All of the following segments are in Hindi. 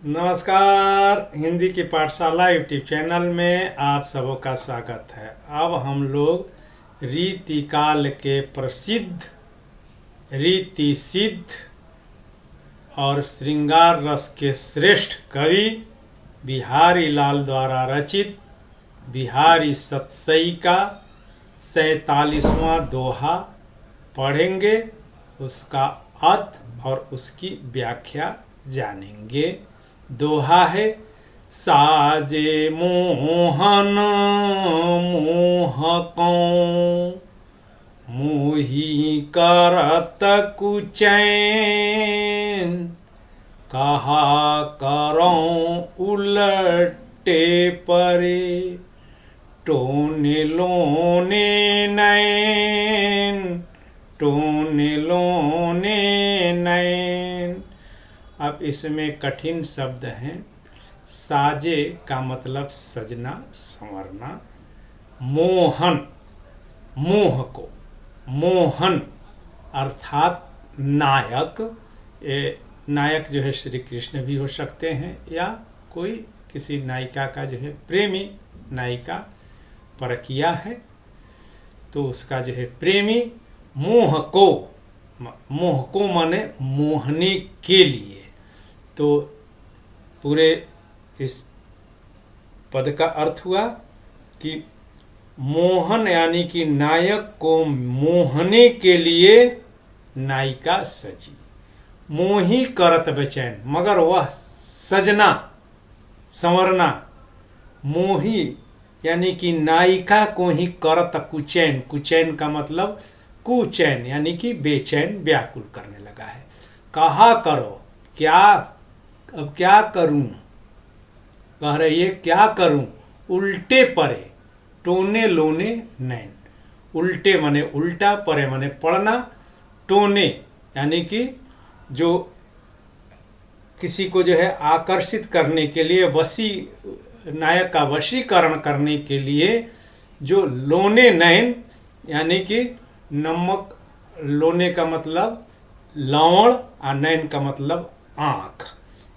नमस्कार। हिंदी की पाठशाला यूट्यूब चैनल में आप सबों का स्वागत है। अब हम लोग रीतिकाल के प्रसिद्ध, रीति सिद्ध और श्रृंगार रस के श्रेष्ठ कवि बिहारी लाल द्वारा रचित बिहारी सतसई का 47वां दोहा पढ़ेंगे, उसका अर्थ और उसकी व्याख्या जानेंगे। दोहा है, साजे मोहन मोहकों मोही करत कुचैन, कहा करों उलटे परे, टोने लोने नैन, टोने लोने नैन। अब इसमें कठिन शब्द हैं। साजे का मतलब सजना संवरना, मोहन मोह को, मोहन अर्थात नायक। ये नायक जो है श्री कृष्ण भी हो सकते हैं या कोई किसी नायिका का जो है प्रेमी, नायिका परकिया है तो उसका जो है प्रेमी। मोह को, मोह को माने मोहने के लिए। तो पूरे इस पद का अर्थ हुआ कि मोहन यानी कि नायक को मोहने के लिए नायिका सजी। मोही करत बेचैन, मगर वह सजना संवरना, मोही यानी कि नायिका को ही करत कुचैन। कुचैन का मतलब कुचैन यानी कि बेचैन, व्याकुल करने लगा है। कहा करो, क्या, अब क्या करूं, कह रही है क्या करूं, उल्टे परे, टोने लोने नैन। उल्टे माने उल्टा, परे माने पढ़ना, टोने यानी कि जो किसी को जो है आकर्षित करने के लिए, वशी, नायक का वशीकरण करने के लिए जो लोने नैन यानी कि नमक, लोने का मतलब लवण और नैन का मतलब आँख,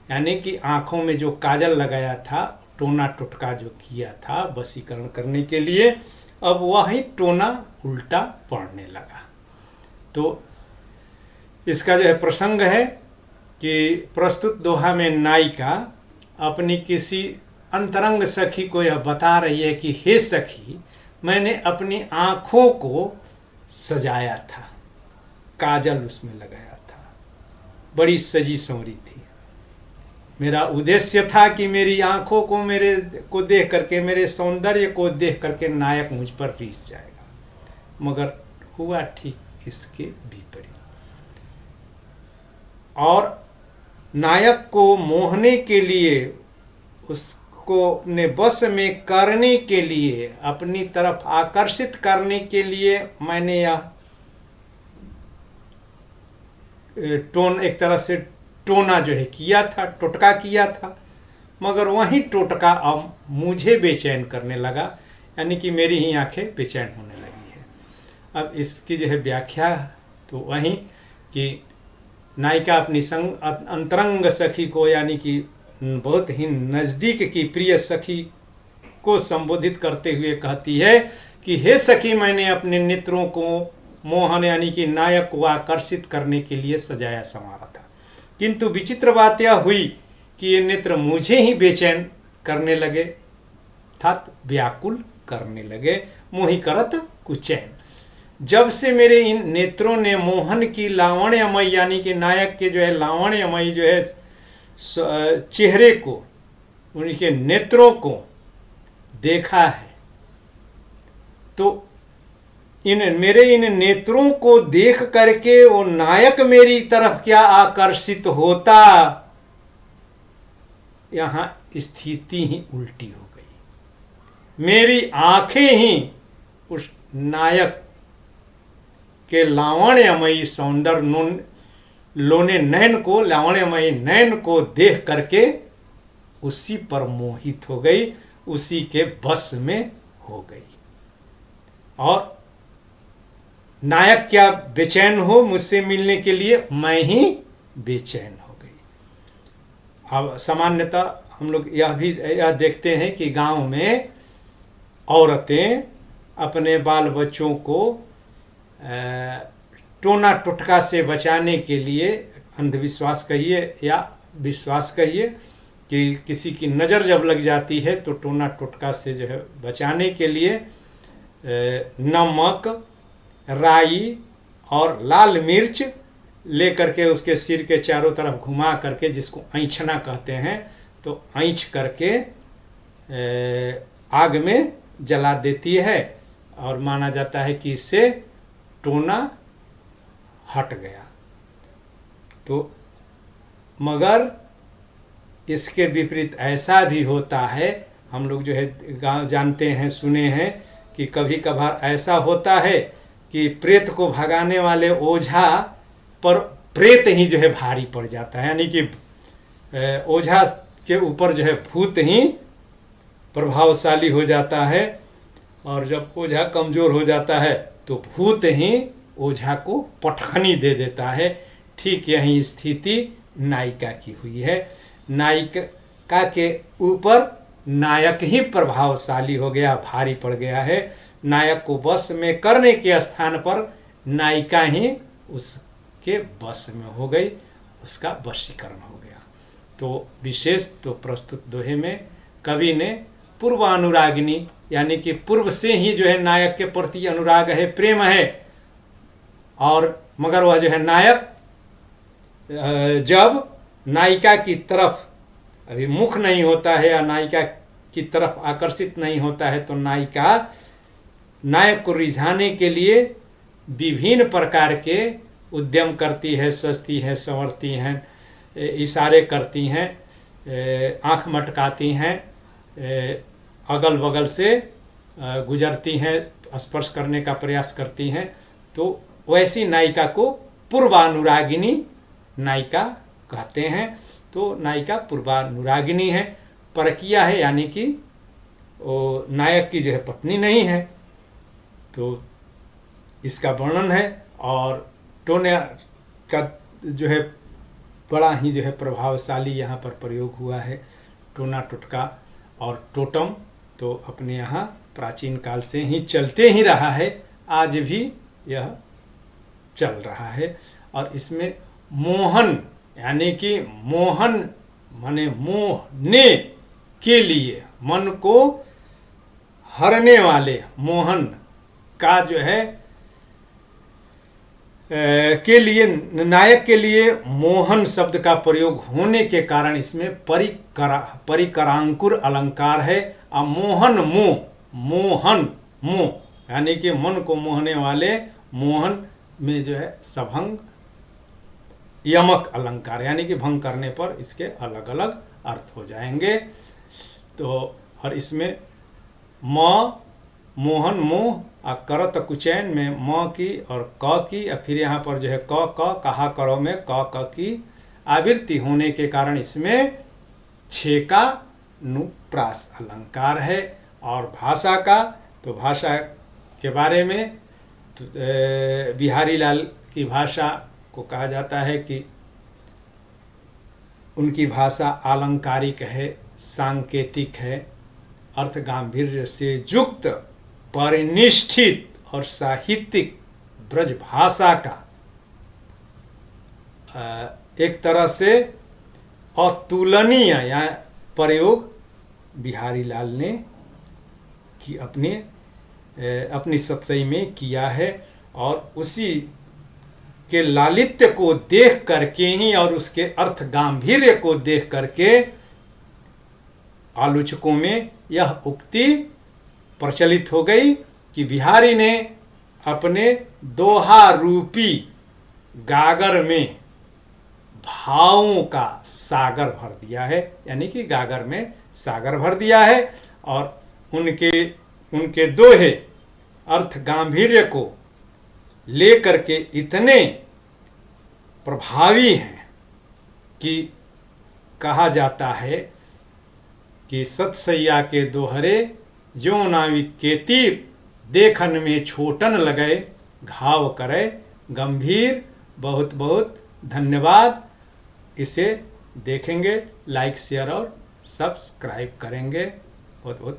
यानी कि आँखों में जो काजल लगाया था, टोना टुटका जो किया था वशीकरण करने के लिए, अब वही टोना उल्टा पड़ने लगा। तो इसका जो है प्रसंग है कि प्रस्तुत दोहा में नायिका अपनी किसी अंतरंग सखी को यह बता रही है कि हे सखी, मैंने अपनी आँखों को सजाया था, काजल उसमें लगाया था, बड़ी सजी संवरी थी। मेरा उद्देश्य था कि मेरी आँखों को, मेरे को देख करके, मेरे सौंदर्य को देख करके नायक मुझ पर रीस जाएगा, मगर हुआ ठीक इसके विपरीत। और नायक को मोहने के लिए, उसको अपने वश में करने के लिए, अपनी तरफ आकर्षित करने के लिए मैंने यह टोन, एक तरह से टोना जो है किया था, टोटका किया था, मगर वही टोटका अब मुझे बेचैन करने लगा, यानी कि मेरी ही आंखें बेचैन होने लगी है। अब इसकी जो है व्याख्या तो वही कि नायिका अपनी अंतरंग सखी को, यानी कि बहुत ही नज़दीक की प्रिय सखी को संबोधित करते हुए कहती है कि हे सखी, मैंने अपने नेत्रों को मोहन यानी कि नायक को आकर्षित करने के लिए सजाया संवारा था, किंतु विचित्र बात यह हुई कि ये नेत्र मुझे ही बेचैन करने लगे, अर्थात व्याकुल करने लगे। मोही करत कुचैन। जब से मेरे इन नेत्रों ने मोहन की लावण्यमयी यानी कि नायक के जो है लावण्यमयी जो है चेहरे को, उनके नेत्रों को देखा है, तो मेरे इन नेत्रों को देख करके वो नायक मेरी तरफ क्या आकर्षित होता, यहाँ स्थिति ही उल्टी हो गई। मेरी आंखें ही उस नायक के लावण्यमयी सौंदर्य, लोने नैन को, लावण्यमयी नैन को देख करके उसी पर मोहित हो गई, उसी के बस में हो गई। और नायक क्या बेचैन हो मुझसे मिलने के लिए, मैं ही बेचैन हो गई। अब सामान्यतः हम लोग यह देखते हैं कि गांव में औरतें अपने बाल बच्चों को टोना टुटका से बचाने के लिए, अंधविश्वास कहिए या विश्वास कहिए, कि किसी की नज़र जब लग जाती है तो टोना टुटका से जो है बचाने के लिए नमक, राई और लाल मिर्च ले करके उसके सिर के चारों तरफ घुमा करके, जिसको ऐंठना कहते हैं, तो ऐंठ करके आग में जला देती है और माना जाता है कि इससे टोना हट गया। तो मगर इसके विपरीत ऐसा भी होता है, हम लोग जो है जानते हैं, सुने हैं कि कभी कभार ऐसा होता है कि प्रेत को भगाने वाले ओझा पर प्रेत ही जो है भारी पड़ जाता है, यानी कि ओझा के ऊपर जो है भूत ही प्रभावशाली हो जाता है, और जब ओझा कमज़ोर हो जाता है तो भूत ही ओझा को पटखनी दे देता है। ठीक यही स्थिति नायिका की हुई है। नायिका के ऊपर नायक ही प्रभावशाली हो गया, भारी पड़ गया है। नायक को वश में करने के स्थान पर नायिका ही उसके वश में हो गई, उसका वशीकरण हो गया। तो विशेष तो प्रस्तुत दोहे में कवि ने पूर्वानुरागिनी, यानी कि पूर्व से ही जो है नायक के प्रति अनुराग है, प्रेम है, और मगर वह जो है नायक जब नायिका की तरफ अभी मुख नहीं होता है या नायिका की तरफ आकर्षित नहीं होता है, तो नायिका नायक को रिझाने के लिए विभिन्न प्रकार के उद्यम करती है, सजती है, संवरती हैं, इशारे करती हैं, आँख मटकाती हैं, अगल बगल से गुजरती हैं, स्पर्श करने का प्रयास करती हैं। तो वैसी नायिका को पूर्वानुरागिनी नायिका कहते हैं। तो नायिका पूर्वानुरागिनी है, परकिया है, यानी कि वो नायक की जो है पत्नी नहीं है। तो इसका वर्णन है, और टोने का जो है बड़ा ही जो है प्रभावशाली यहाँ पर प्रयोग हुआ है। टोना टुटका और टोटम तो अपने यहाँ प्राचीन काल से ही चलते ही रहा है, आज भी यह चल रहा है। और इसमें मोहन, यानी कि मोहन माने मोहने के लिए, मन को हरने वाले मोहन का जो है के लिए, नायक के लिए मोहन शब्द का प्रयोग होने के कारण इसमें परिकरांकुर अलंकार है। और मोहन मोहन यानी कि मन को मोहने वाले मोहन में जो है सभंग यमक अलंकार, यानी कि भंग करने पर इसके अलग अलग अर्थ हो जाएंगे। तो और इसमें मोहन मोह और करत कुचैन में म की और क की, और फिर यहाँ पर जो है क कहा करो में क की आवृत्ति होने के कारण इसमें छे का नुप्रास अलंकार है। और भाषा का, तो भाषा के बारे में तो बिहारी लाल की भाषा को कहा जाता है कि उनकी भाषा आलंकारिक है, सांकेतिक है, अर्थ गांभीर्य से युक्त, परिनिष्ठित और साहित्यिक ब्रज भाषा का एक तरह से अतुलनीय या प्रयोग बिहारी लाल ने की अपनी सतसई में किया है। और उसी के लालित्य को देख करके ही और उसके अर्थ गांभीर्य को देख करके आलोचकों में यह उक्ति प्रचलित हो गई कि बिहारी ने अपने दोहा रूपी गागर में भावों का सागर भर दिया है, यानी कि गागर में सागर भर दिया है। और उनके दोहे अर्थ गांभीर्य को लेकर के इतने प्रभावी हैं कि कहा जाता है कि सतसैया के दोहरे जो नाविक के तीर, देखन में छोटन लगे घाव करे गंभीर। बहुत बहुत धन्यवाद। इसे देखेंगे, लाइक शेयर और सब्सक्राइब करेंगे। बहुत बहुत